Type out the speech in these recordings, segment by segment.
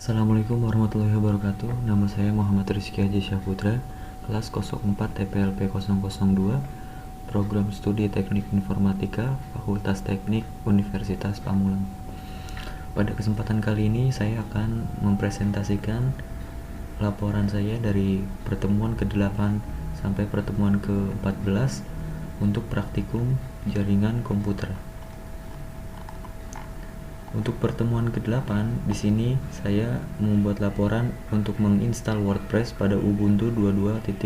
Assalamualaikum warahmatullahi wabarakatuh. Nama saya Muhammad Rizky Haji Syahputra, kelas 04 TPLP 002, Program Studi Teknik Informatika, Fakultas Teknik Universitas Pamulang. Pada kesempatan kali ini saya akan mempresentasikan laporan saya dari pertemuan ke-8 sampai pertemuan ke-14 untuk praktikum jaringan komputer. Untuk pertemuan ke-8 di sini saya membuat laporan untuk menginstal WordPress pada Ubuntu 22.04.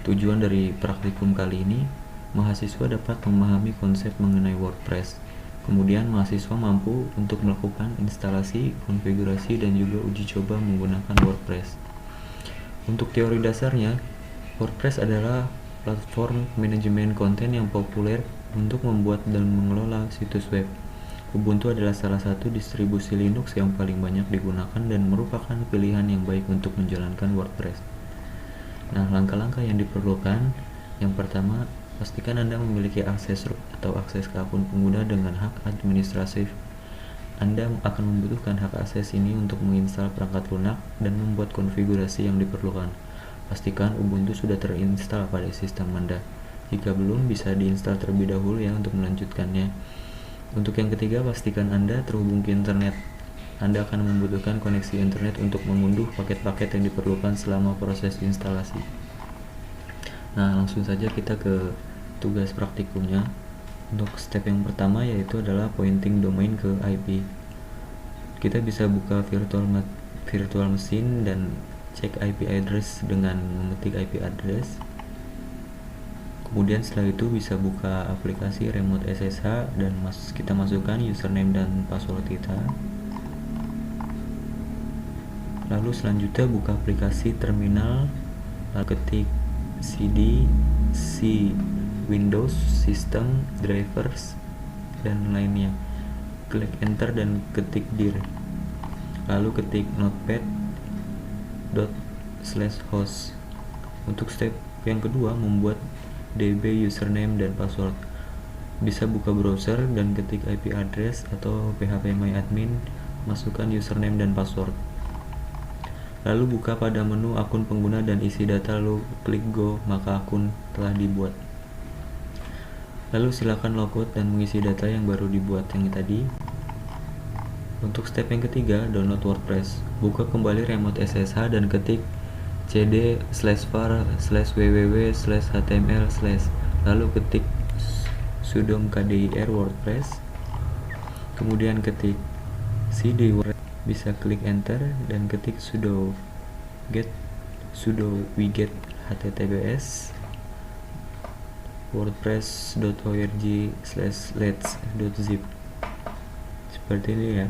Tujuan dari praktikum kali ini, mahasiswa dapat memahami konsep mengenai WordPress. Kemudian mahasiswa mampu untuk melakukan instalasi, konfigurasi, dan juga uji coba menggunakan WordPress. Untuk teori dasarnya, WordPress adalah platform manajemen konten yang populer untuk membuat dan mengelola situs web. Ubuntu adalah salah satu distribusi Linux yang paling banyak digunakan dan merupakan pilihan yang baik untuk menjalankan WordPress. Nah, langkah-langkah yang diperlukan, yang pertama, pastikan Anda memiliki akses root atau akses ke akun pengguna dengan hak administratif. Anda akan membutuhkan hak akses ini untuk menginstal perangkat lunak dan membuat konfigurasi yang diperlukan. Pastikan Ubuntu sudah terinstal pada sistem Anda. Jika belum, bisa diinstal terlebih dahulu ya untuk melanjutkannya. Untuk yang ketiga, pastikan Anda terhubung ke internet. Anda akan membutuhkan koneksi internet untuk mengunduh paket-paket yang diperlukan selama proses instalasi. Nah, langsung saja kita ke tugas praktikumnya. Untuk step yang pertama yaitu adalah pointing domain ke IP. Kita bisa buka virtual machine dan cek IP address dengan mengetik IP address. Kemudian setelah itu bisa buka aplikasi Remote SSH dan kita masukkan username dan password kita. Lalu selanjutnya buka aplikasi terminal, lalu ketik cd, c, Windows, System, Drivers, dan lainnya. Klik enter dan ketik dir. Lalu ketik notepad./host. Untuk step yang kedua, membuat DB username dan password. Bisa buka browser dan ketik IP address atau phpMyAdmin, masukkan username dan password. Lalu buka pada menu akun pengguna dan isi data, lalu klik go, maka akun telah dibuat. Lalu silakan logout dan mengisi data yang baru dibuat yang tadi. Untuk step yang ketiga, download WordPress. Buka kembali Remote SSH dan ketik cd/var/www/html/ lalu ketik sudo mkdir WordPress, kemudian ketik cd WordPress, bisa klik enter dan ketik sudo wget https wordpress.org/lets.zip seperti ini ya.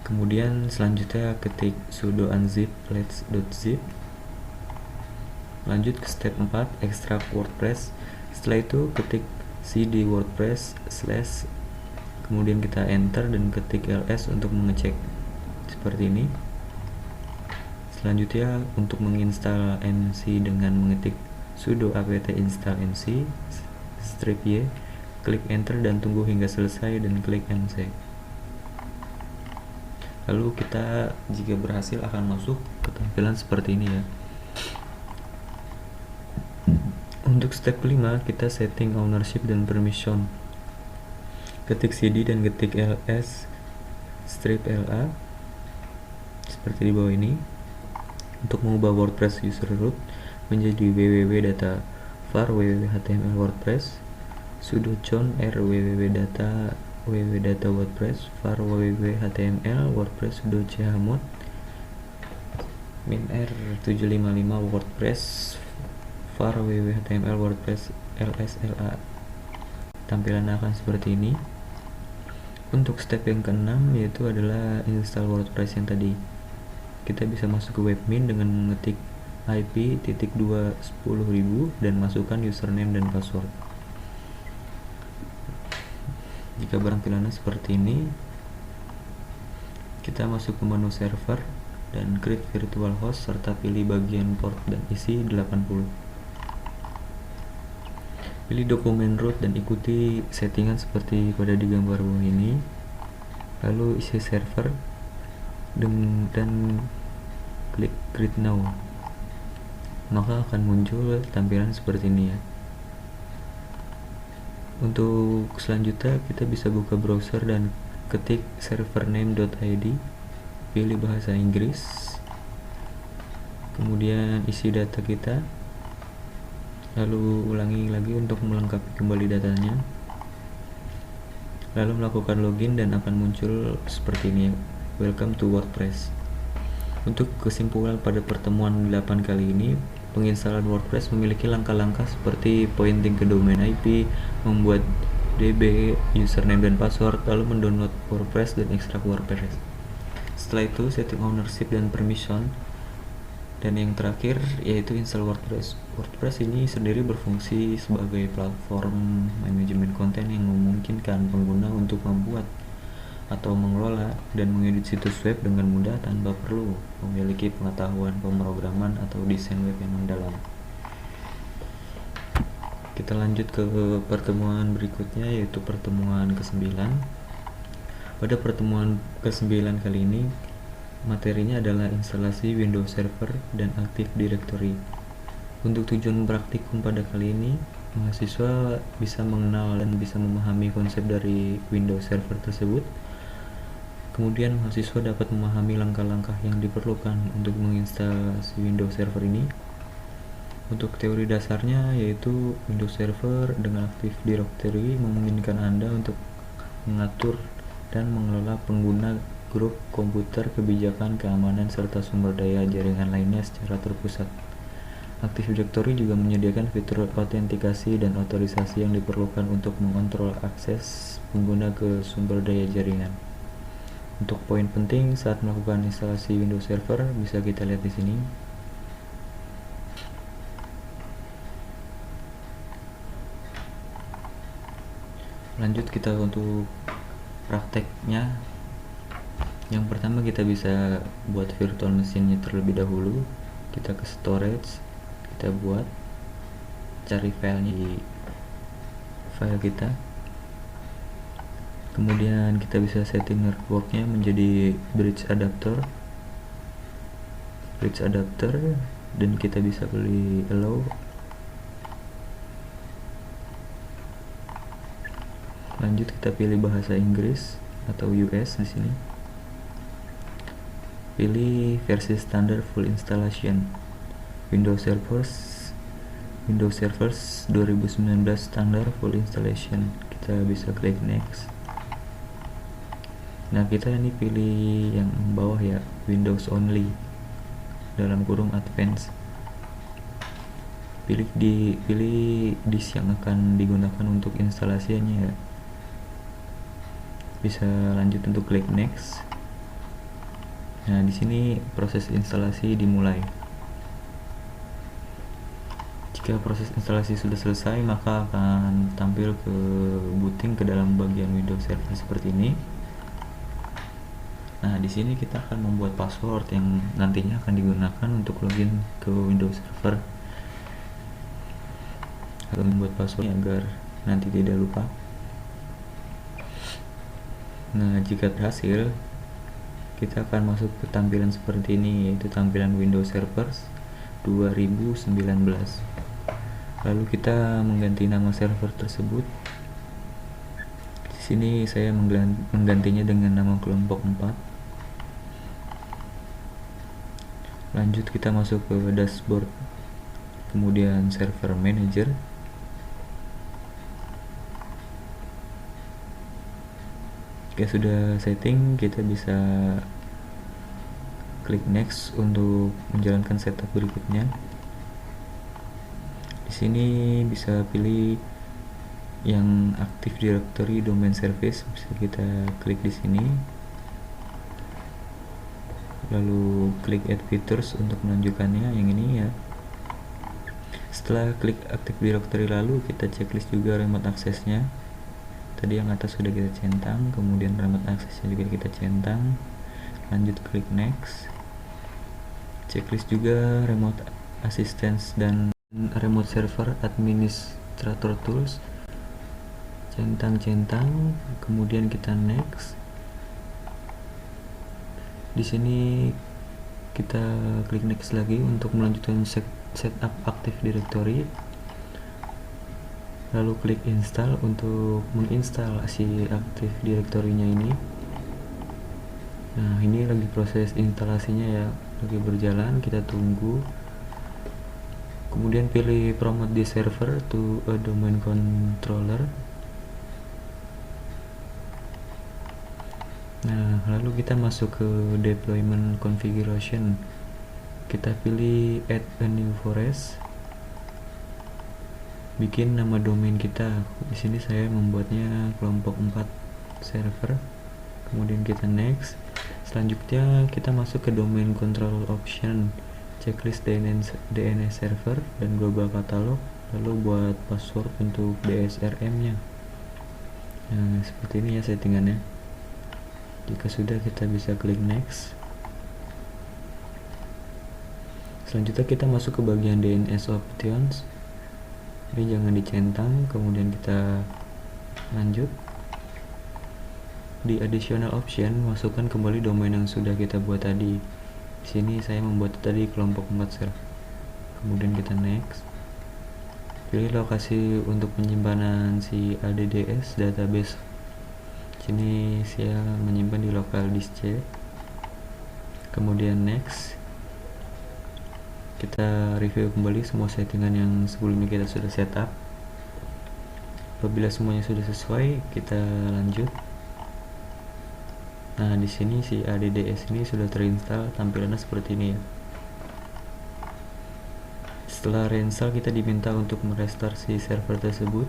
Kemudian selanjutnya ketik sudo unzip lets.zip. Lanjut ke step 4, ekstrak WordPress. Setelah itu ketik cd WordPress/ kemudian kita enter dan ketik ls untuk mengecek seperti ini. Selanjutnya untuk menginstal MC dengan mengetik sudo apt install MC -y, klik enter dan tunggu hingga selesai dan klik MC. Lalu kita jika berhasil akan masuk ke tampilan seperti ini ya. Untuk step 5, kita setting ownership dan permission. Ketik cd dan ketik ls-la seperti di bawah ini. Untuk mengubah WordPress user root menjadi www.data-var www.html WordPress, sudo chown www.data WordPress var www.html WordPress sudo chmod min r755 WordPress var www.html WordPress lsla. Tampilan akan seperti ini. Untuk step yang ke-6 yaitu adalah install WordPress yang tadi. Kita bisa masuk ke webmin dengan mengetik ip.2.10.000 dan masukkan username dan password. Jika tampilannya seperti ini, kita masuk ke menu server dan create virtual host serta pilih bagian port dan isi 80. Pilih dokumen root dan ikuti settingan seperti pada di gambar bawah ini. Lalu isi server dan klik Create Now, maka akan muncul tampilan seperti ini ya. Untuk selanjutnya kita bisa buka browser dan ketik servername.id, pilih bahasa Inggris, kemudian isi data kita, lalu ulangi lagi untuk melengkapi kembali datanya, lalu melakukan login dan akan muncul seperti ini ya, welcome to WordPress. Untuk kesimpulan pada pertemuan 8 kali ini, penginstalan WordPress memiliki langkah-langkah seperti pointing ke domain IP, membuat DB, username dan password, lalu mendownload WordPress dan ekstrak WordPress. Setelah itu setting ownership dan permission, dan yang terakhir yaitu install WordPress. WordPress ini sendiri berfungsi sebagai platform manajemen konten yang memungkinkan pengguna untuk membuat atau mengelola dan mengedit situs web dengan mudah tanpa perlu memiliki pengetahuan pemrograman atau desain web yang mendalam. Kita lanjut ke pertemuan berikutnya, yaitu pertemuan ke-9. Pada pertemuan ke-9 kali ini, materinya adalah instalasi Windows Server dan Active Directory. Untuk tujuan praktikum pada kali ini, mahasiswa bisa mengenal dan bisa memahami konsep dari Windows Server tersebut. Kemudian mahasiswa dapat memahami langkah-langkah yang diperlukan untuk menginstalasi Windows Server ini. Untuk teori dasarnya yaitu Windows Server dengan Active Directory memungkinkan Anda untuk mengatur dan mengelola pengguna, grup komputer, kebijakan, keamanan, serta sumber daya jaringan lainnya secara terpusat. Active Directory juga menyediakan fitur autentikasi dan otorisasi yang diperlukan untuk mengontrol akses pengguna ke sumber daya jaringan. Untuk poin penting saat melakukan instalasi Windows Server bisa kita lihat di sini. Lanjut kita untuk prakteknya. Yang pertama kita bisa buat virtual mesinnya terlebih dahulu. Kita ke storage, kita buat, cari filenya di file kita. Kemudian kita bisa setting networknya menjadi bridge adapter, dan kita bisa pilih allow. Lanjut kita pilih bahasa Inggris atau US di sini. Pilih versi standar full installation Windows Servers 2019 standar full installation. Kita bisa klik next. Nah, kita ini pilih yang bawah ya, Windows only dalam kurung advance. Pilih disk yang akan digunakan untuk instalasinya ya. Bisa lanjut untuk klik next. Nah, di sini proses instalasi dimulai. Jika proses instalasi sudah selesai, maka akan tampil ke booting ke dalam bagian Windows Server seperti ini. Nah, di sini kita akan membuat password yang nantinya akan digunakan untuk login ke Windows Server. Akan membuat password agar nanti tidak lupa. Nah, jika berhasil, kita akan masuk ke tampilan seperti ini, yaitu tampilan Windows Server 2019. Lalu kita mengganti nama server tersebut. Di sini saya menggantinya dengan nama kelompok 4. Lanjut kita masuk ke dashboard, kemudian server manager. Jika sudah setting, kita bisa klik next untuk menjalankan setup berikutnya. Di sini bisa pilih yang Active Directory Domain Service, bisa kita klik di sini. Lalu klik Add Features untuk melanjutkannya, yang ini ya. Setelah klik Active Directory, lalu kita checklist juga remote aksesnya. Tadi yang atas sudah kita centang, kemudian remote aksesnya juga kita centang. Lanjut klik next. Checklist juga remote assistance dan remote server administrator tools. Centang, kemudian kita next. Di sini kita klik next lagi untuk melanjutkan setup Active Directory. Lalu klik install untuk menginstal si Active Directory-nya ini. Nah, ini lagi proses instalasinya ya, lagi berjalan, kita tunggu. Kemudian pilih promote the server to a domain controller. Nah, lalu kita masuk ke deployment configuration. Kita pilih add a new forest. Bikin nama domain kita. Di sini saya membuatnya kelompok 4 server. Kemudian kita next. Selanjutnya kita masuk ke domain control option, checklist DNS server dan global catalog. Lalu buat password untuk DSRM-nya. Nah, seperti ini ya settingannya. Jika sudah, kita bisa klik next. Selanjutnya kita masuk ke bagian DNS options. Ini jangan dicentang, kemudian kita lanjut. Di additional option, masukkan kembali domain yang sudah kita buat tadi. Di sini saya membuat tadi kelompok 4 server. Kemudian kita next. Pilih lokasi untuk penyimpanan si ADDS database. Sini saya menyimpan di local disk C. Kemudian next, kita review kembali semua settingan yang sebelumnya kita sudah setup. Apabila semuanya sudah sesuai, kita lanjut. Nah, di sini si ADDS ini sudah terinstall, tampilannya seperti ini ya. Setelah reinstall, kita diminta untuk merestart si server tersebut.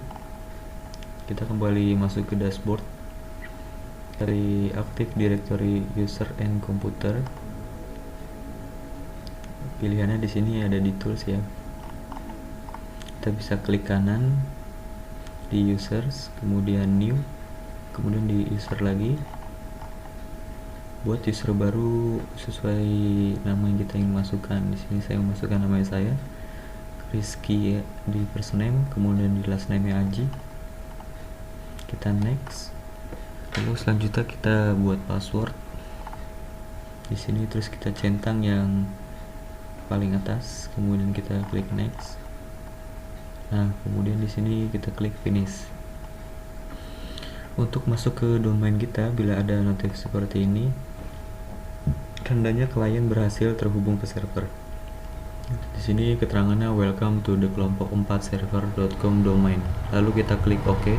Kita kembali masuk ke dashboard. Dari Active Directory User and Computer, pilihannya di sini ada di tools ya. Kita bisa klik kanan di users, kemudian new, kemudian di user lagi. Buat user baru sesuai nama yang kita ingin masukkan. Di sini saya memasukkan nama saya Rizky ya, di first name, kemudian di last name Aji. Kita next. Lalu selanjutnya kita buat password. Di sini terus kita centang yang paling atas, kemudian kita klik next. Nah, kemudian di sini kita klik finish. Untuk masuk ke domain kita, bila ada notif seperti ini, tandanya klien berhasil terhubung ke server. Di sini keterangannya welcome to the kelompok 4 server.com domain. Lalu kita klik OK.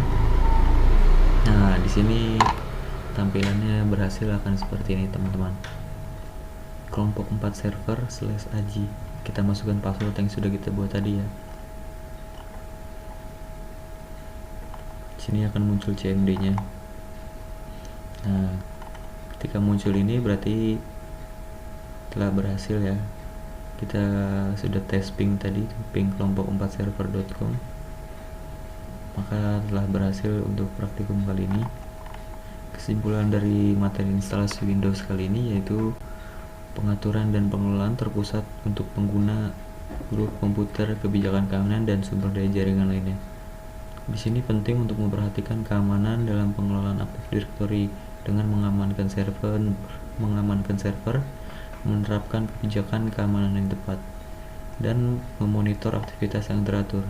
Nah, di sini tampilannya berhasil akan seperti ini teman-teman. Kelompok 4 server /aji. Kita masukkan password yang sudah kita buat tadi ya. Di sini akan muncul CMD-nya. Nah, ketika muncul ini berarti telah berhasil ya. Kita sudah tes ping tadi, ping kelompok 4 server.com. Maka telah berhasil untuk praktikum kali ini. Kesimpulan dari materi instalasi Windows kali ini yaitu pengaturan dan pengelolaan terpusat untuk pengguna, grup komputer, kebijakan keamanan, dan sumber daya jaringan lainnya. Di sini penting untuk memperhatikan keamanan dalam pengelolaan Active Directory dengan mengamankan server, menerapkan kebijakan keamanan yang tepat, dan memonitor aktivitas yang teratur.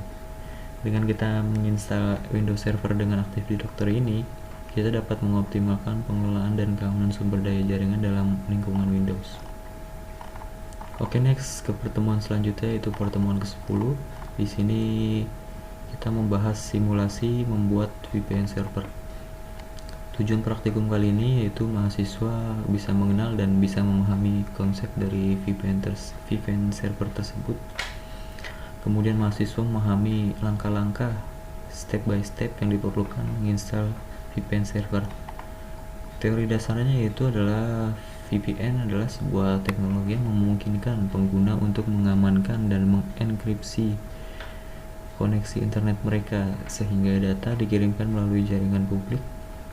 Dengan kita menginstal Windows Server dengan Active Directory ini, kita dapat mengoptimalkan pengelolaan dan keamanan sumber daya jaringan dalam lingkungan Windows. Oke, next ke pertemuan selanjutnya yaitu pertemuan ke-10. Di sini kita membahas simulasi membuat VPN server. Tujuan praktikum kali ini yaitu mahasiswa bisa mengenal dan bisa memahami konsep dari VPN server tersebut. Kemudian mahasiswa memahami langkah-langkah step by step yang diperlukan menginstal VPN server. Teori dasarnya yaitu adalah VPN adalah sebuah teknologi yang memungkinkan pengguna untuk mengamankan dan mengenkripsi koneksi internet mereka sehingga data dikirimkan melalui jaringan publik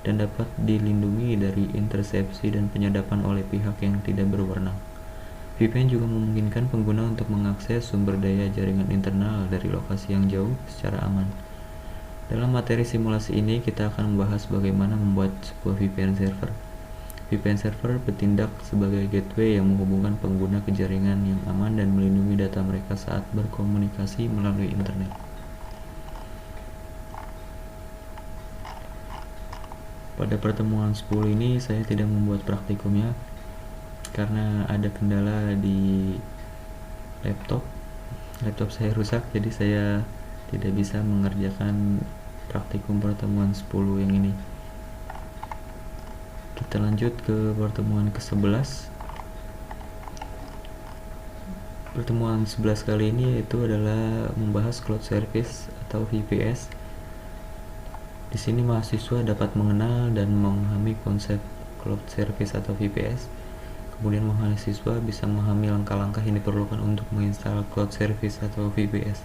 dan dapat dilindungi dari intersepsi dan penyadapan oleh pihak yang tidak berwenang. VPN juga memungkinkan pengguna untuk mengakses sumber daya jaringan internal dari lokasi yang jauh secara aman. Dalam materi simulasi ini, kita akan membahas bagaimana membuat sebuah VPN server. VPN server bertindak sebagai gateway yang menghubungkan pengguna ke jaringan yang aman dan melindungi data mereka saat berkomunikasi melalui internet. Pada pertemuan 10 ini saya tidak membuat praktikumnya karena ada kendala di laptop saya rusak, jadi saya tidak bisa mengerjakan praktikum pertemuan 10 yang ini. Kita lanjut ke pertemuan ke-11. Pertemuan 11 kali ini yaitu adalah membahas cloud service atau VPS. Di sini mahasiswa dapat mengenal dan memahami konsep cloud service atau VPS. Kemudian mahasiswa bisa memahami langkah-langkah yang diperlukan untuk menginstal cloud service atau VPS.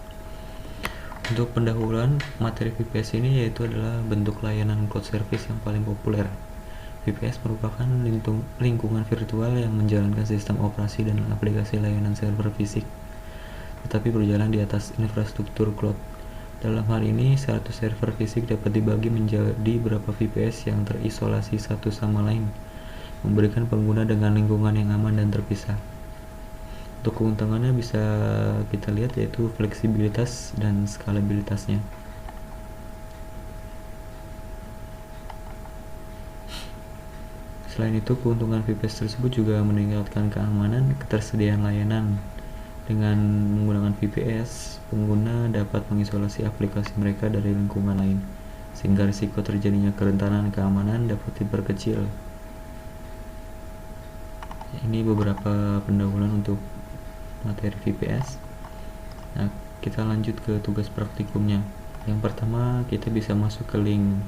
Untuk pendahuluan materi VPS ini yaitu adalah bentuk layanan cloud service yang paling populer. VPS merupakan lingkungan virtual yang menjalankan sistem operasi dan aplikasi layanan server fisik, tetapi berjalan di atas infrastruktur cloud. Dalam hal ini, satu server fisik dapat dibagi menjadi beberapa VPS yang terisolasi satu sama lain, memberikan pengguna dengan lingkungan yang aman dan terpisah. Untuk keuntungannya bisa kita lihat yaitu fleksibilitas dan skalabilitasnya. Selain itu, keuntungan VPS tersebut juga meningkatkan keamanan ketersediaan layanan. Dengan menggunakan VPS, pengguna dapat mengisolasi aplikasi mereka dari lingkungan lain, sehingga risiko terjadinya kerentanan keamanan dapat diperkecil. Ini beberapa pendahuluan untuk materi VPS. Nah, kita lanjut ke tugas praktikumnya. Yang pertama, kita bisa masuk ke link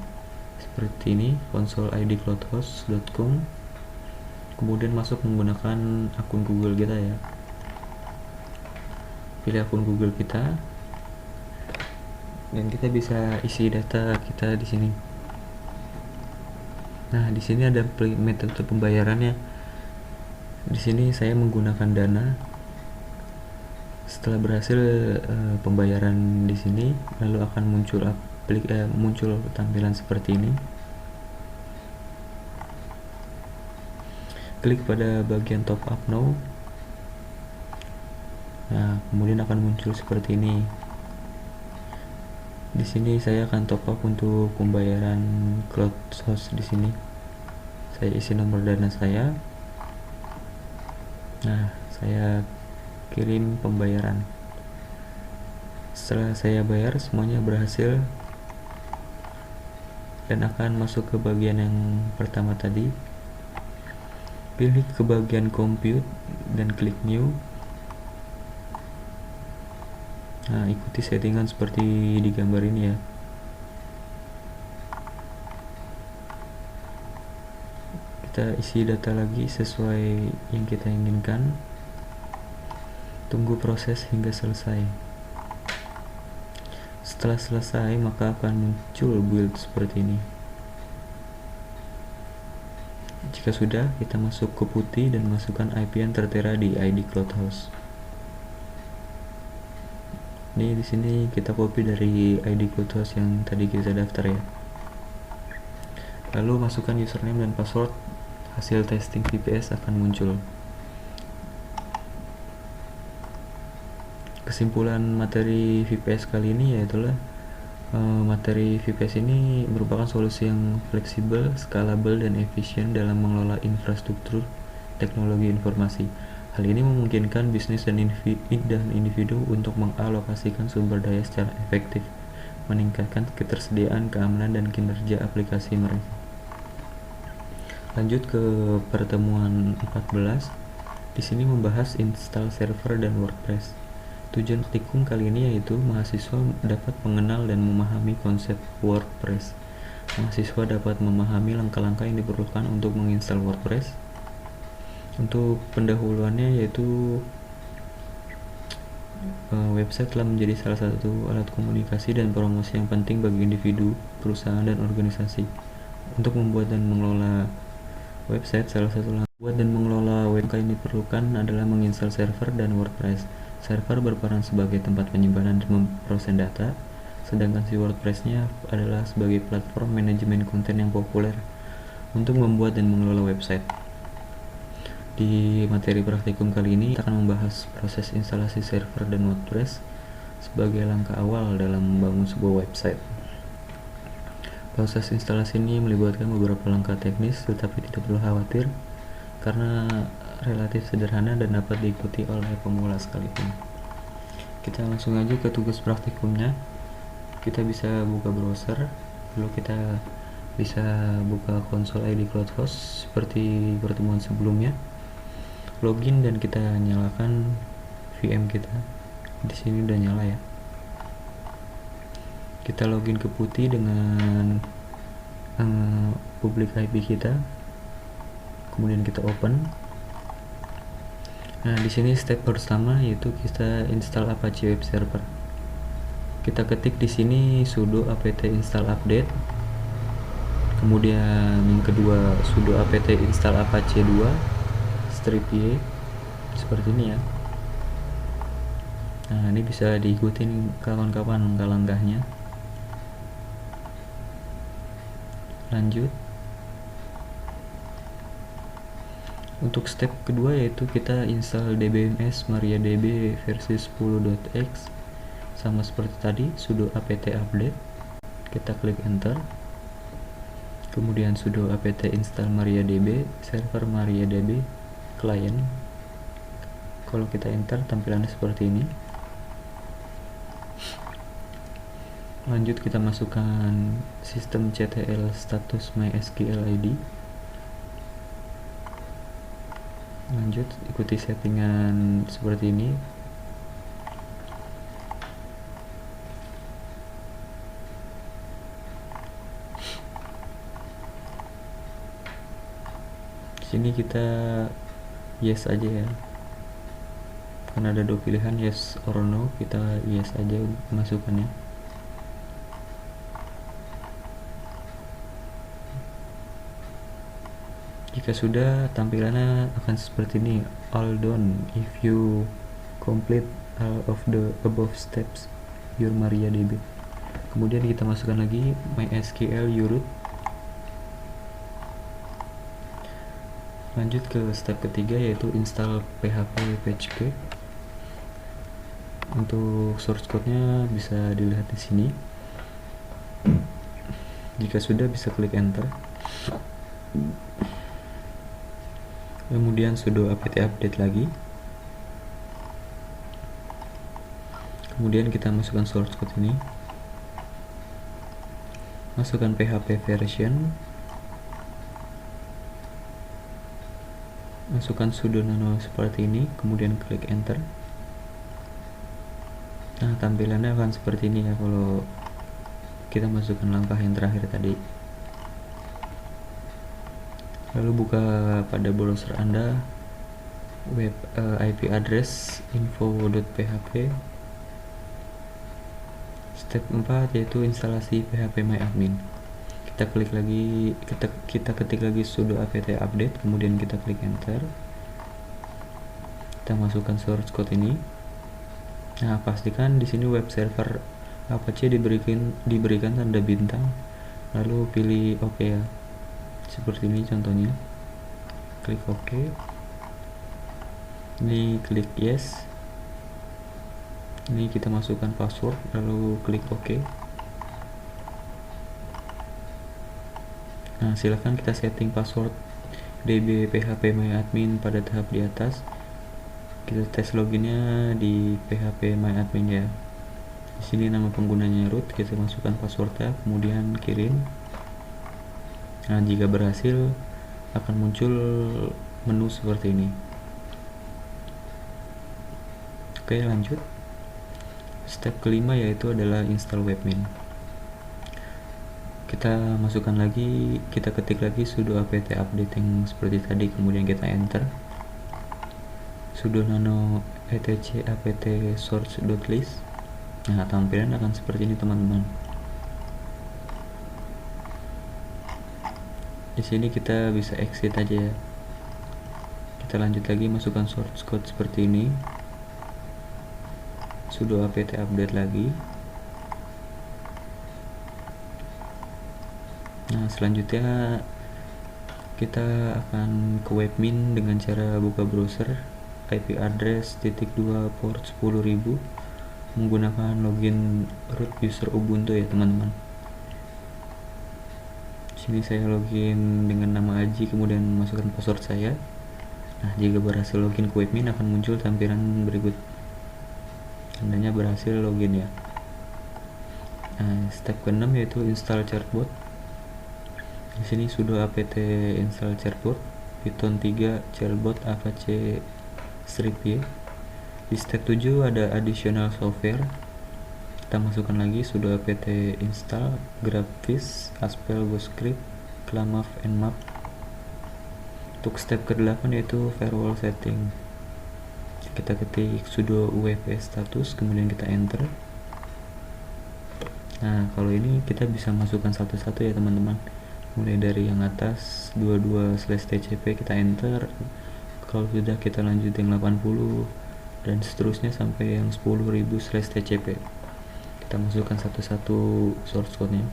seperti ini, console.idcloudhost.com, kemudian masuk menggunakan akun Google kita ya. Pilih akun Google kita dan kita bisa isi data kita di sini. Nah, di sini ada metode pembayarannya. Di sini saya menggunakan Dana. Setelah berhasil pembayaran di sini, lalu akan muncul tampilan seperti ini. Klik pada bagian top up now. Nah, kemudian akan muncul seperti ini. Di sini saya akan top up untuk pembayaran cloud host di sini. Saya isi nomor Dana saya. Nah, saya kirim pembayaran. Setelah saya bayar, semuanya berhasil dan akan masuk ke bagian yang pertama tadi. Pilih ke bagian compute dan klik new. Nah, ikuti settingan seperti di gambar ini ya. Kita isi data lagi sesuai yang kita inginkan. Tunggu proses hingga selesai. Setelah selesai, maka akan muncul build seperti ini. Jika sudah, kita masuk ke putih dan masukkan IP yang tertera di ID Cloudhost. Ini di sini kita copy dari ID Cloudhost yang tadi kita daftar ya. Lalu masukkan username dan password. Hasil testing VPS akan muncul. Kesimpulan materi VPS kali ini yaitulah materi VPS ini merupakan solusi yang fleksibel, scalable, dan efisien dalam mengelola infrastruktur teknologi informasi. Hal ini memungkinkan bisnis dan individu untuk mengalokasikan sumber daya secara efektif, meningkatkan ketersediaan, keamanan, dan kinerja aplikasi mereka. Lanjut ke pertemuan 14. Di sini membahas install server dan WordPress. Tujuan praktikum kali ini yaitu mahasiswa dapat mengenal dan memahami konsep WordPress. Mahasiswa dapat memahami langkah-langkah yang diperlukan untuk menginstal WordPress. Untuk pendahuluannya yaitu website telah menjadi salah satu alat komunikasi dan promosi yang penting bagi individu, perusahaan, dan organisasi. Untuk membuat dan mengelola website, salah satu langkah dan mengelola website yang diperlukan adalah menginstal server dan WordPress. Server berperan sebagai tempat penyimpanan dan memproses data, sedangkan si WordPress-nya adalah sebagai platform manajemen konten yang populer. untuk membuat dan mengelola website. Di materi praktikum kali ini kita akan membahas proses instalasi server dan WordPress sebagai langkah awal dalam membangun sebuah website. Proses instalasi ini melibatkan beberapa langkah teknis, tetapi tidak perlu khawatir karena relatif sederhana dan dapat diikuti oleh pemula sekalipun. Kita langsung aja ke tugas praktikumnya. Kita bisa buka browser, lalu kita bisa buka konsol ID CloudHost seperti pertemuan sebelumnya. Login dan kita nyalakan VM kita. Di sini udah nyala ya. Kita login ke putih dengan public IP kita. Kemudian kita open. Nah, di sini step pertama yaitu kita install Apache Web Server. Kita ketik di sini sudo apt install update. Kemudian yang kedua sudo apt install apache 2 strip y seperti ini ya. Nah, ini bisa diikutin kawan-kawan langkah-langkahnya. Lanjut. Untuk step kedua yaitu kita install dbms mariadb versi 10.x sama seperti tadi, sudo apt update. Kita klik enter. Kemudian sudo apt install mariadb server mariadb client. Kalau kita enter tampilannya seperti ini. Lanjut kita masukkan sistem ctl status mysql id. Lanjut ikuti settingan seperti ini. Sini kita yes aja ya, karena ada dua pilihan yes or no, kita yes aja masukannya. Jika sudah, tampilannya akan seperti ini. All done. If you complete all of the above steps, your MariaDB. Kemudian kita masukkan lagi MySQL uroot. Lanjut ke step ketiga yaitu install PHP PageCube. Untuk source code-nya bisa dilihat di sini. Jika sudah, bisa klik enter. Kemudian sudo apt update lagi. Kemudian kita masukkan source code ini. Masukkan PHP version. Masukkan sudo nano seperti ini, kemudian klik enter. Nah, tampilannya akan seperti ini ya kalau kita masukkan langkah yang terakhir tadi. Lalu buka pada browser Anda web IP address info.php. Step 4 yaitu instalasi PHP MyAdmin. Kita klik lagi, kita ketik lagi sudo apt update, kemudian kita klik enter. Kita masukkan source code ini. Nah, pastikan di sini web server Apache diberikan tanda bintang, lalu pilih OK ya. Seperti ini contohnya. Klik OK. Ini klik yes. Ini kita masukkan password, lalu klik OK. Nah, silahkan kita setting password db php myadmin pada tahap di atas. Kita tes loginnya di php myadmin ya. Di sini nama penggunanya root, kita masukkan passwordnya, kemudian kirim. Nah, jika berhasil akan muncul menu seperti ini. Oke, lanjut. Step kelima yaitu adalah install webmin. Kita masukkan lagi, kita ketik lagi sudo apt update yang seperti tadi, kemudian kita enter. Sudo nano etc apt source.list. Nah, tampilan akan seperti ini teman-teman. Di sini kita bisa exit aja ya. Kita lanjut lagi, masukkan source code seperti ini. Sudo apt update lagi. Nah, selanjutnya Kita akan ke webmin dengan cara buka browser, IP address /2 port 10.000 menggunakan login root user Ubuntu ya teman-teman. Sini saya login dengan nama Aji, kemudian masukkan password saya. Nah, jika berhasil login ke webmin akan muncul tampilan berikut. Tandanya berhasil login ya. Nah, step ke-6 yaitu install Charbot. Di sini sudo apt install Charbot, Python 3 Charbot apache -y. Di step 7 ada additional software. Kita masukkan lagi sudo apt install Graphviz, Aspel, GoScript, Clamaf, Nmap. Untuk step ke-8 yaitu firewall setting. Kita ketik sudo uv status, kemudian kita enter. Nah, kalau ini kita bisa masukkan satu-satu ya teman-teman. Mulai dari yang atas 22/tcp kita enter. Kalau sudah kita lanjut yang 80 dan seterusnya sampai yang 10.000/tcp. Kita masukkan satu-satu source code-nya.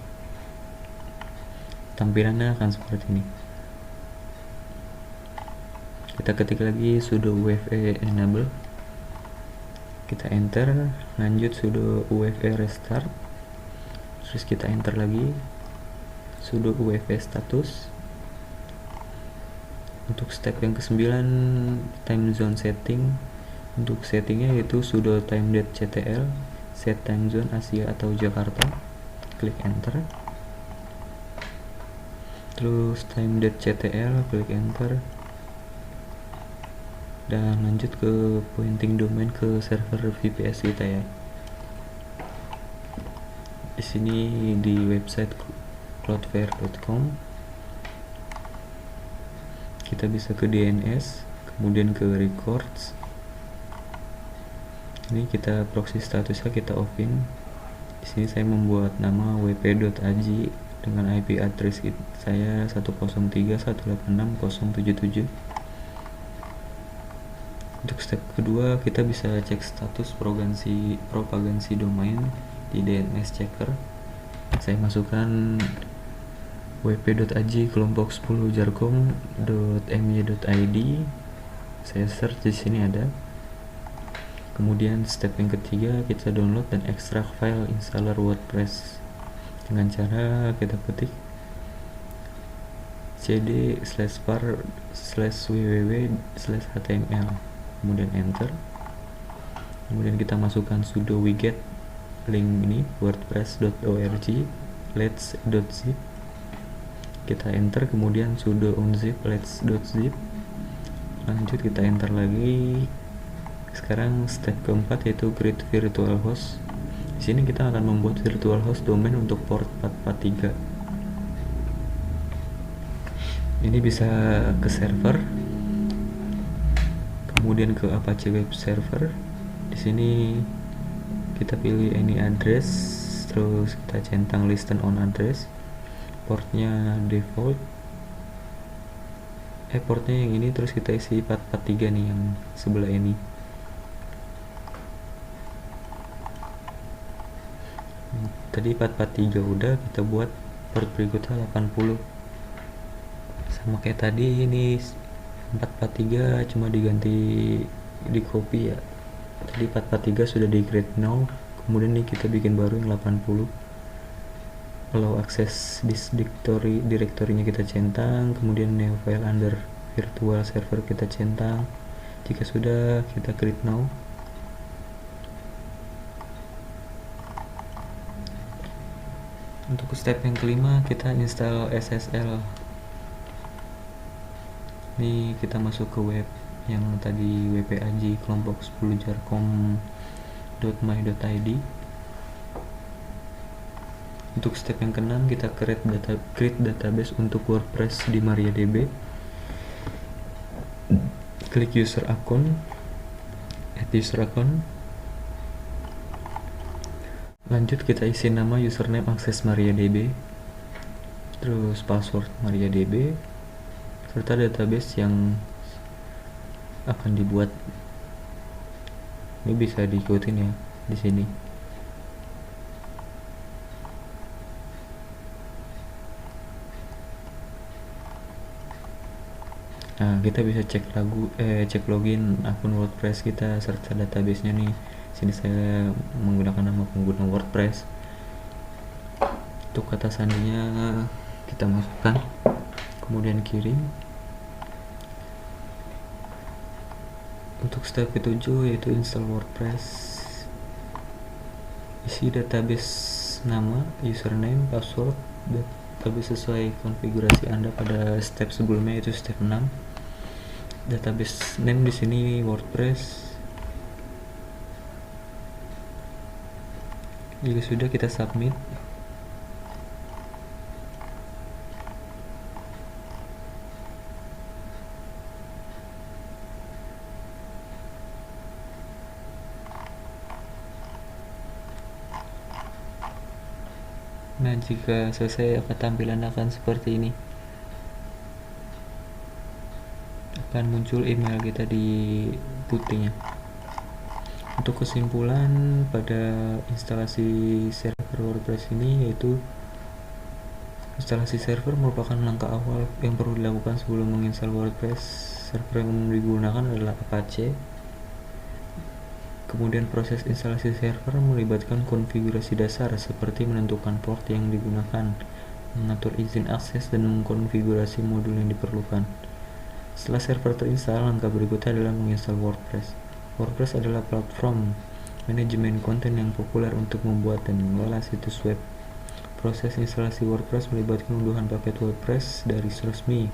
Tampilannya akan seperti ini. Kita ketik lagi sudo uv enable. Kita enter, lanjut sudo uv restart. Terus kita enter lagi sudo uv status. Untuk step yang ke-9 time zone setting. Untuk settingnya yaitu sudo time.ctl set time zone Asia atau Jakarta. Klik enter. Terus time.ctl, klik enter. Dan lanjut ke pointing domain ke server VPS kita ya. Di sini di website cloudflare.com kita bisa ke DNS, kemudian ke records. Ini kita proxy statusnya kita offin. Di sini saya membuat nama wp.aji dengan IP address saya 103.186.077. Untuk step kedua kita bisa cek status propagasi domain di DNS checker. Saya masukkan wp.aj kelompok 10 jarkom.my.id. Saya search, di sini ada. Kemudian step yang ketiga kita download dan ekstrak file installer WordPress dengan cara kita ketik cd/var/www/html, kemudian enter. Kemudian kita masukkan sudo wget link ini wordpress.org let's.zip. Kita enter, kemudian sudo unzip let's.zip. Lanjut kita enter lagi. Sekarang step keempat yaitu create virtual host. Di sini kita akan membuat virtual host domain untuk port 443. Ini bisa ke server, kemudian ke Apache Web Server. Di sini kita pilih any address, terus kita centang listen on address. Portnya default. Portnya yang ini, terus kita isi 443 nih yang sebelah ini. Tadi 443 udah, kita buat port berikutnya 80. Sama kayak tadi, ini 443 cuma diganti di copy ya. Tadi 443 sudah di create now, kemudian nih kita bikin baru yang 80. Kalau akses disk directory-nya kita centang, kemudian new file under virtual server kita centang. Jika sudah, kita create now. Untuk step yang kelima kita install SSL. Ini kita masuk ke web yang tadi wp.aj kelompok 10 jarkom.my.id. Untuk step yang keenam kita create database untuk WordPress di MariaDB. Klik user account, add user account. Lanjut kita isi nama, username, akses MariaDB, terus password MariaDB, serta database yang akan dibuat. Ini bisa diikutin ya di sini. Nah, kita bisa cek login akun WordPress kita serta database-nya nih. Sini saya menggunakan nama pengguna WordPress. Untuk kata sandinya kita masukkan, kemudian kirim. Untuk step ketujuh yaitu install WordPress. Isi database nama, username, password, database sesuai konfigurasi Anda pada step sebelumnya, yaitu step 6. Database name di sini WordPress. Jika sudah, kita submit. Nah, jika selesai, tampilan akan seperti ini. Akan muncul email kita di putihnya. Untuk kesimpulan pada instalasi server WordPress ini, yaitu instalasi server merupakan langkah awal yang perlu dilakukan sebelum menginstal WordPress. Server yang digunakan adalah Apache. Kemudian proses instalasi server melibatkan konfigurasi dasar seperti menentukan port yang digunakan, mengatur izin akses, dan mengkonfigurasi modul yang diperlukan. Setelah server terinstall, langkah berikutnya adalah menginstal WordPress. WordPress adalah platform manajemen konten yang populer untuk membuat dan mengelola situs web. Proses instalasi WordPress melibatkan unduhan paket WordPress dari resmi,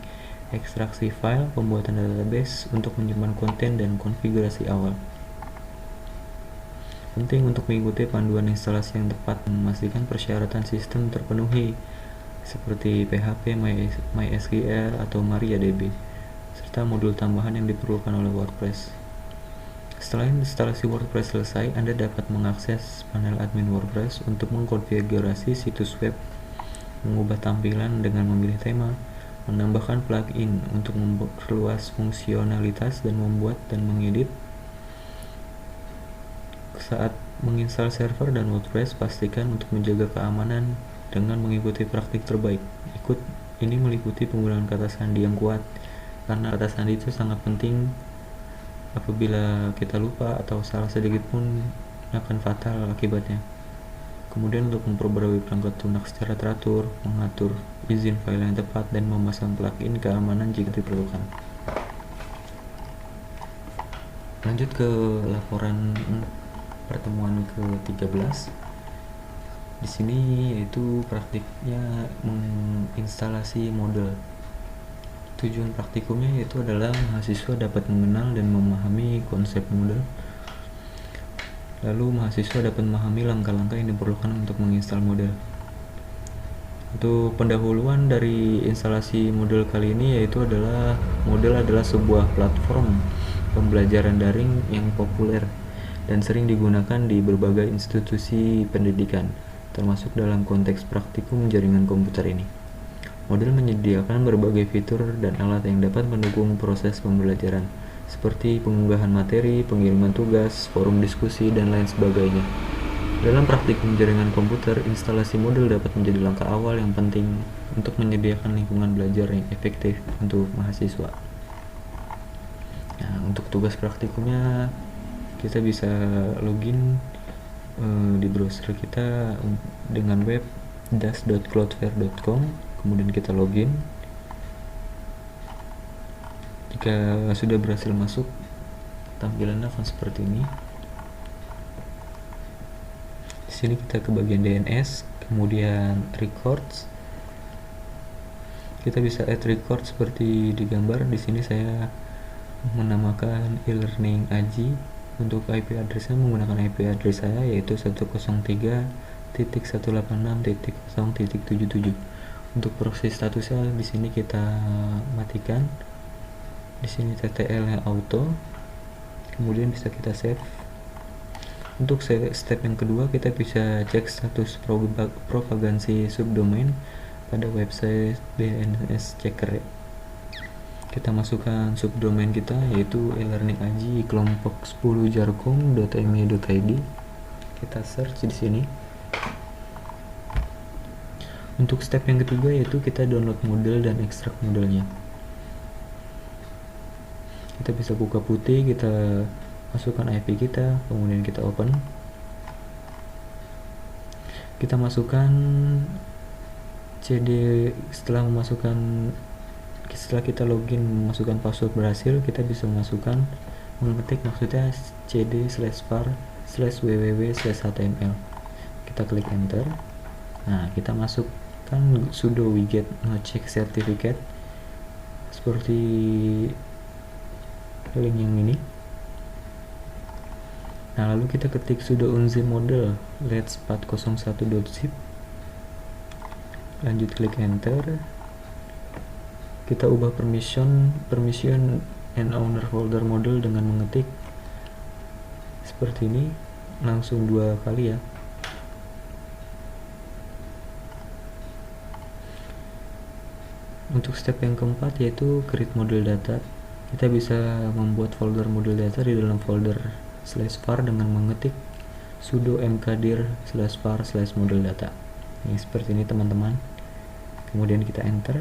ekstraksi file, pembuatan database untuk menyimpan konten, dan konfigurasi awal. Penting untuk mengikuti panduan instalasi yang tepat, memastikan persyaratan sistem terpenuhi seperti PHP, MySQL, atau MariaDB, serta modul tambahan yang diperlukan oleh WordPress. Setelah instalasi WordPress selesai, Anda dapat mengakses panel admin WordPress untuk mengkonfigurasi situs web, mengubah tampilan dengan memilih tema, menambahkan plugin untuk memperluas fungsionalitas, dan membuat dan mengedit. Saat menginstal server dan WordPress, pastikan untuk menjaga keamanan dengan mengikuti praktik terbaik. Ini meliputi penggunaan kata sandi yang kuat, karena kata sandi itu sangat penting. Apabila kita lupa atau salah sedikit pun akan fatal akibatnya. Kemudian untuk memperbarui perangkat lunak secara teratur, mengatur izin file yang tepat, dan memasang plugin keamanan jika diperlukan. Lanjut ke laporan pertemuan ke-13. Di sini yaitu praktiknya menginstalasi model. Tujuan praktikumnya yaitu adalah mahasiswa dapat mengenal dan memahami konsep model. Lalu mahasiswa dapat memahami langkah-langkah yang diperlukan untuk menginstal model. Untuk pendahuluan dari instalasi model kali ini yaitu adalah model adalah sebuah platform pembelajaran daring yang populer dan sering digunakan di berbagai institusi pendidikan, termasuk dalam konteks praktikum jaringan komputer ini. Model menyediakan berbagai fitur dan alat yang dapat mendukung proses pembelajaran, seperti pengunggahan materi, pengiriman tugas, forum diskusi, dan lain sebagainya. Dalam praktikum jaringan komputer, instalasi model dapat menjadi langkah awal yang penting untuk menyediakan lingkungan belajar yang efektif untuk mahasiswa. Nah, untuk tugas praktikumnya, kita bisa login di browser kita dengan web das.cloudflare.com, kemudian kita login. Jika sudah berhasil masuk, tampilannya akan seperti ini. Di sini kita ke bagian DNS, kemudian records. Kita bisa add record seperti di gambar. Di sini saya menamakan e-learning Aji. Untuk IP address-nya menggunakan IP address saya yaitu 103.186.0.77. Untuk proxy statusnya di sini kita matikan. Di sini TTL-nya auto. Kemudian bisa kita save. Untuk step yang kedua, kita bisa cek status propagasi subdomain pada website DNS Checker. Kita masukkan subdomain kita yaitu e-learning Aji kelompok 10 jarkom.me.id. Kita search di sini. Untuk step yang ketiga yaitu kita download model dan ekstrak modelnya. kita bisa buka putih, kita masukkan IP kita, kemudian kita open. Kita masukkan CD. Setelah kita login memasukkan password berhasil, kita bisa mengetik maksudnya cd/var/www/html. Kita klik enter. Nah, kita masukkan sudo widget check certificate seperti link yang ini. Nah, lalu kita ketik sudo unzip model let's 401.zip. Lanjut klik enter. Kita ubah permission and owner folder model dengan mengetik seperti ini, langsung 2 kali ya. Untuk step yang keempat yaitu create model data. Kita bisa membuat folder model data di dalam folder /var dengan mengetik sudo mkdir/var/model data. Ini seperti ini teman-teman. Kemudian kita enter.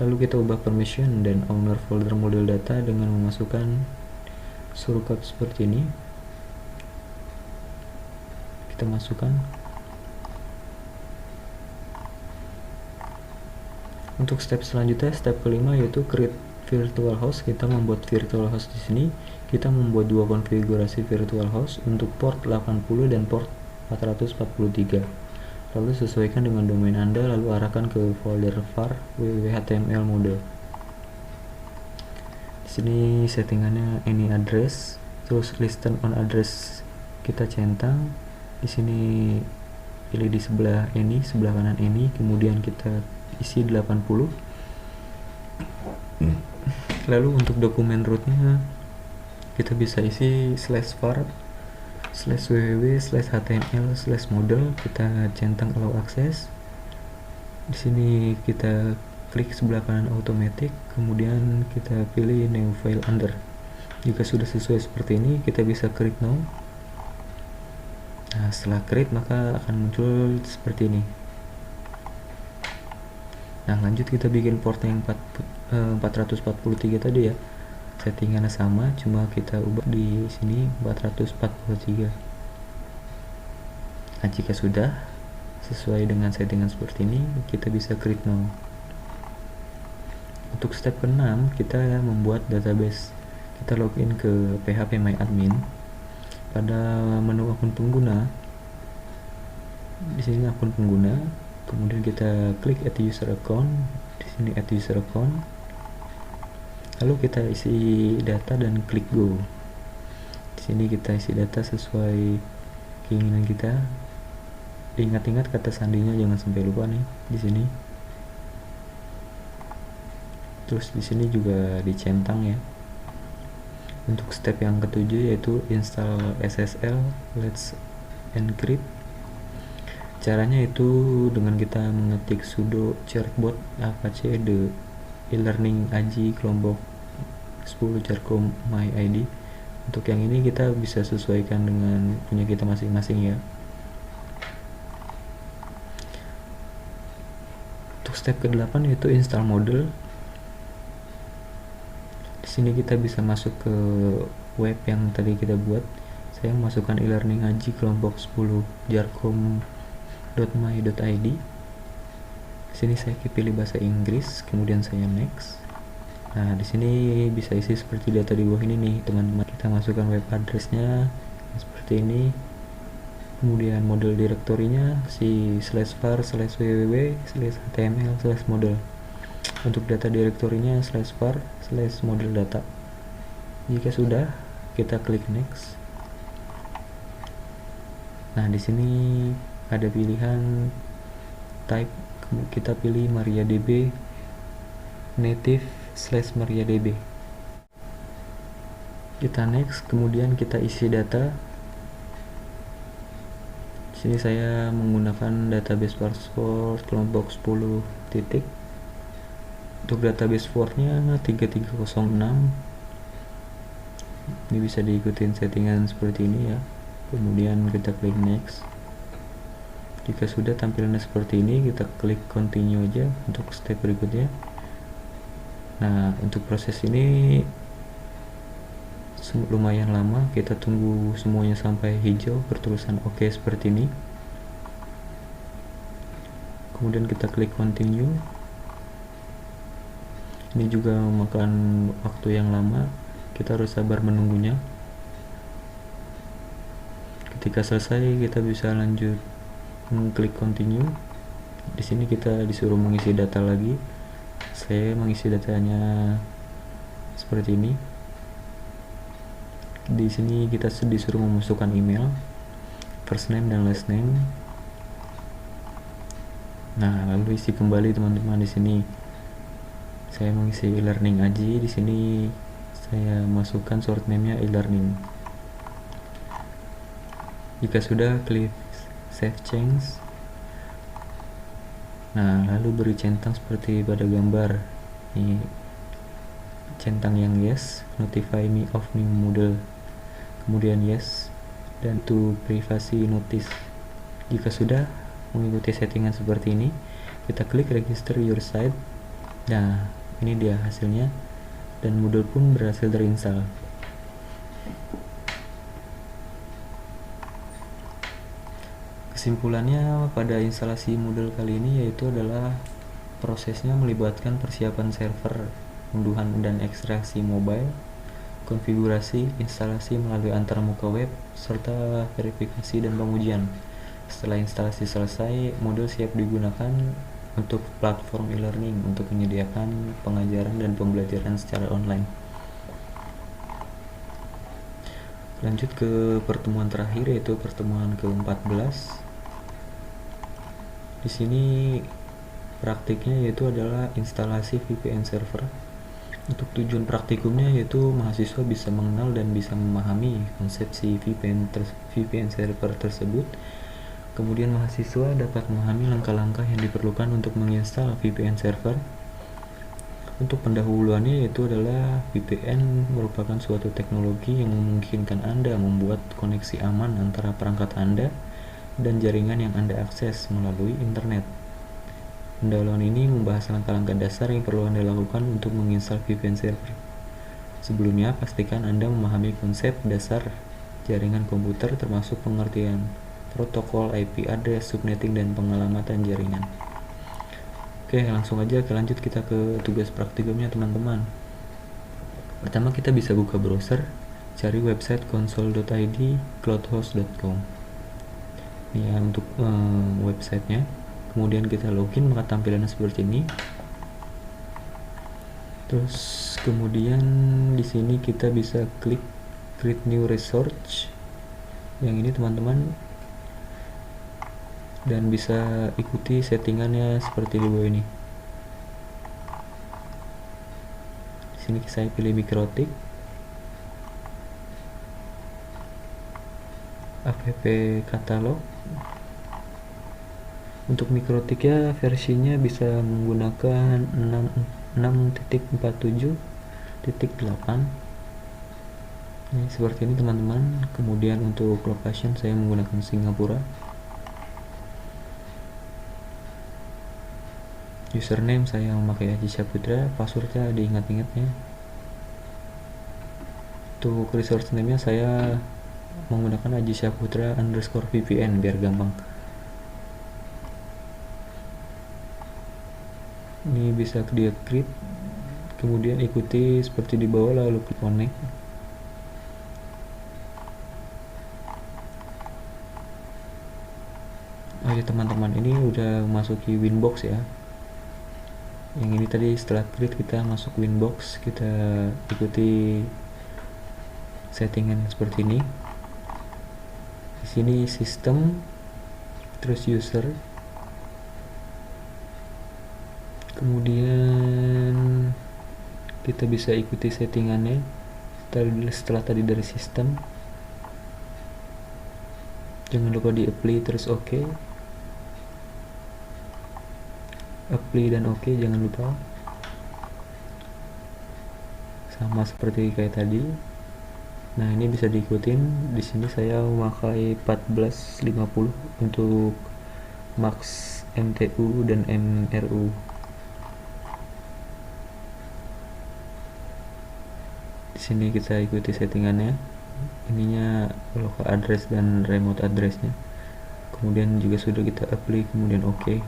Lalu kita ubah permission dan owner folder model data dengan memasukkan shortcut seperti ini. Kita masukkan. Untuk step selanjutnya, step kelima yaitu create virtual host. Kita membuat virtual host di sini. Kita membuat 2 konfigurasi virtual host untuk port 80 dan port 443. Lalu sesuaikan dengan domain Anda, lalu arahkan ke folder var www.html model. Di sini settingannya any address, terus listen on address kita centang. Di sini pilih di sebelah kanan ini, kemudian kita isi 80. Lalu untuk dokumen rootnya kita bisa isi /var/www/html/model. Kita centang allow access. Di sini kita klik sebelah kanan automatic, kemudian kita pilih new file under. Jika sudah sesuai seperti ini, kita bisa create now. Nah, setelah create maka akan muncul seperti ini. Nah, lanjut kita bikin port yang 443 tadi ya. Settingannya sama, cuma kita ubah di sini 443. Nah, jika sudah sesuai dengan settingan seperti ini, kita bisa create now. Untuk step ke-6, kita membuat database. Kita login ke phpMyAdmin. Pada menu akun pengguna, di sini akun pengguna, kemudian kita klik add user account. Di sini add user account. Lalu kita isi data dan klik go. Di sini kita isi data sesuai keinginan kita. Ingat-ingat kata sandinya, jangan sampai lupa nih di sini. Terus di sini juga dicentang ya. Untuk step yang ketujuh yaitu install SSL let's encrypt. Caranya itu dengan kita mengetik sudo charbot apache the e-learning aji kelompok 10 jarkom my id. Untuk yang ini kita bisa sesuaikan dengan punya kita masing-masing ya. Untuk step ke-8 yaitu install model. Di sini kita bisa masuk ke web yang tadi kita buat. Saya masukkan e-learning aji kelompok 10 jarkom.my.id. Sini saya pilih bahasa Inggris, kemudian saya next. Nah, di sini bisa isi seperti data di bawah ini nih, teman-teman. Kita masukkan web addressnya seperti ini. Kemudian model direktorinya si /var/www/html/model. Untuk data direktorinya /var/model data. Jika sudah, kita klik next. Nah, di sini ada pilihan type. Kita pilih MariaDB native /MariaDB. Kita next, kemudian kita isi data. Sini saya menggunakan database password kelompok 10 titik. Untuk database wordnya 3306. Ini bisa diikutin settingan seperti ini ya. Kemudian kita klik next. Jika sudah tampilannya seperti ini, kita klik continue aja untuk step berikutnya. Nah, untuk proses ini lumayan lama, kita tunggu semuanya sampai hijau bertulisan oke seperti ini. Kemudian kita klik continue. Ini juga memakan waktu yang lama, kita harus sabar menunggunya. Ketika selesai, kita bisa lanjut mengklik continue. Di sini kita disuruh mengisi data lagi. Saya mengisi datanya seperti ini. Di sini kita disuruh memasukkan email, first name dan last name. Nah, lalu isi kembali teman-teman. Di sini saya mengisi e-learning Aji. Di sini saya masukkan short name-nya e-learning. Jika sudah, klik save change. Nah, lalu beri centang seperti pada gambar. Ini centang yang yes, notify me of new Moodle, kemudian yes, dan to privacy notice. Jika sudah mengikuti settingan seperti ini, kita klik register your site. Nah, ini dia hasilnya, dan Moodle pun berhasil terinstall. Kesimpulannya pada instalasi Moodle kali ini yaitu adalah prosesnya melibatkan persiapan server, unduhan dan ekstraksi mobile, konfigurasi, instalasi melalui antarmuka web, serta verifikasi dan pengujian. Setelah instalasi selesai, Moodle siap digunakan untuk platform e-learning untuk menyediakan pengajaran dan pembelajaran secara online. Lanjut ke pertemuan terakhir, yaitu pertemuan ke-14. Di sini praktiknya yaitu adalah instalasi VPN server. Untuk tujuan praktikumnya yaitu mahasiswa bisa mengenal dan bisa memahami konsepsi VPN server tersebut. Kemudian mahasiswa dapat memahami langkah-langkah yang diperlukan untuk menginstal VPN server. Untuk pendahuluannya yaitu adalah VPN merupakan suatu teknologi yang memungkinkan Anda membuat koneksi aman antara perangkat Anda dan jaringan yang Anda akses melalui internet. Pendahuluan ini membahas langkah-langkah dasar yang perlu Anda lakukan untuk menginstal VPN server. Sebelumnya, pastikan Anda memahami konsep dasar jaringan komputer termasuk pengertian protokol IP address, subnetting, dan pengelamatan jaringan. Oke, langsung aja lanjut kita ke tugas praktikumnya teman-teman. Pertama, kita bisa buka browser, cari website console.id, cloudhost.com. Ini ya untuk websitenya. Kemudian kita login, maka tampilannya seperti ini. Terus kemudian di sini kita bisa klik create new resource. Yang ini teman-teman, dan bisa ikuti settingannya seperti di bawah ini. Di sini saya pilih Mikrotik, app katalog. Untuk Mikrotik ya, versinya bisa menggunakan 6.47.8. Ini seperti ini teman-teman. Kemudian untuk location saya menggunakan Singapura. Username saya memakai Aji Saputra, passwordnya diingat-ingatnya. Untuk resource name-nya saya menggunakan Aji Saputra _VPN biar gampang. Ini bisa dia create, kemudian ikuti seperti di bawah lalu klik connect. Oh ya teman-teman, ini udah masuki Winbox ya. Yang ini tadi setelah create kita masuk Winbox, kita ikuti settingan seperti ini. Di sini sistem, terus user, kemudian kita bisa ikuti settingannya setelah tadi dari sistem. Jangan lupa di apply terus oke. Apply dan oke, jangan lupa. Sama seperti kayak tadi. Nah, ini bisa diikutin. Di sini saya memakai 1450 untuk max MTU dan MRU. Sini kita ikuti settingannya, ininya local address dan remote addressnya, kemudian juga sudah kita apply, kemudian oke.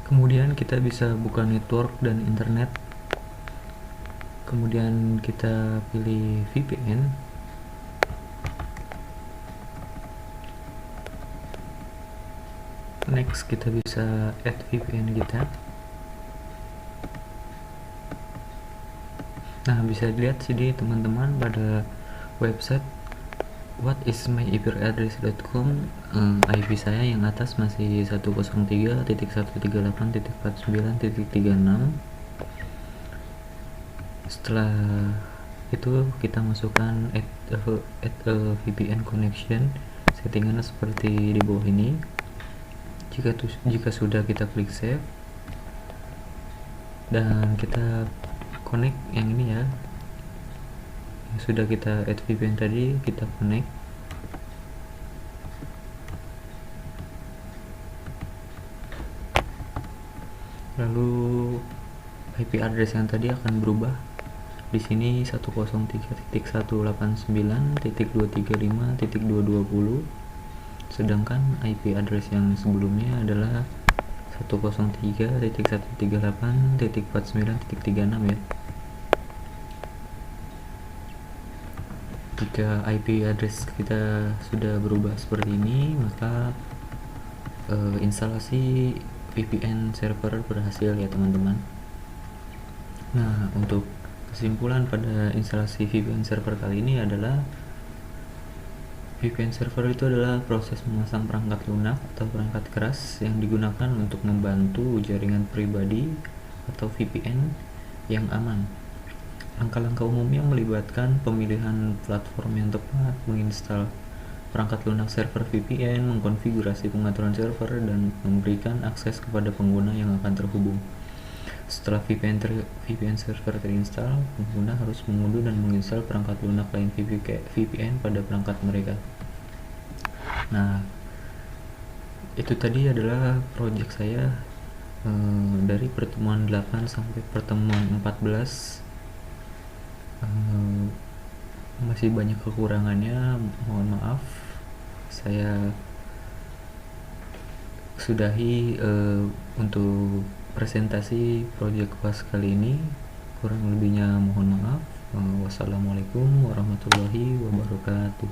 Kemudian kita bisa buka network dan internet, kemudian kita pilih VPN. Next kita bisa add VPN kita. Nah, bisa dilihat sini teman-teman pada website whatismyipaddress.com, IP saya yang atas masih 103.138.49.36. Setelah itu kita masukkan add a VPN connection, settingannya seperti di bawah ini. Jika sudah, kita klik save dan kita connect yang ini ya, yang sudah kita add VPN tadi, kita connect. Lalu IP address yang tadi akan berubah. Di sini 103.189.235.220, sedangkan IP address yang sebelumnya adalah 103.138.49.36 ya. Jika IP address kita sudah berubah seperti ini, maka instalasi VPN server berhasil ya teman-teman. Nah, untuk kesimpulan pada instalasi VPN server kali ini adalah VPN server itu adalah proses memasang perangkat lunak atau perangkat keras yang digunakan untuk membantu jaringan pribadi atau VPN yang aman. Langkah-langkah umumnya melibatkan pemilihan platform yang tepat, menginstal perangkat lunak server VPN, mengkonfigurasi pengaturan server, dan memberikan akses kepada pengguna yang akan terhubung. Setelah VPN server terinstall, pengguna harus mengunduh dan menginstal perangkat lunak lain VPN pada perangkat mereka. Nah, itu tadi adalah project saya dari pertemuan 8 sampai pertemuan 14. Masih banyak kekurangannya, mohon maaf. Saya sudahi untuk presentasi project UAS kali ini. Kurang lebihnya mohon maaf. Wassalamualaikum warahmatullahi wabarakatuh.